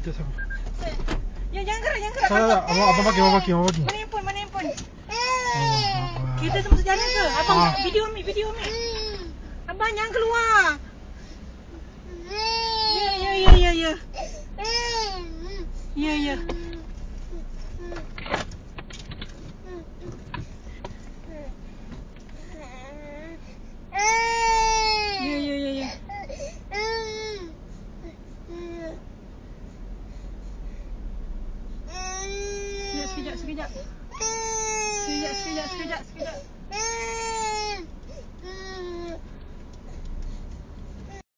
Kita sama. Ya, jangan gerak. Abang bagi. Mana handphone? Kita semua sejalan ke? Abang video Umi. Abang jangan keluar. Ya. Ya.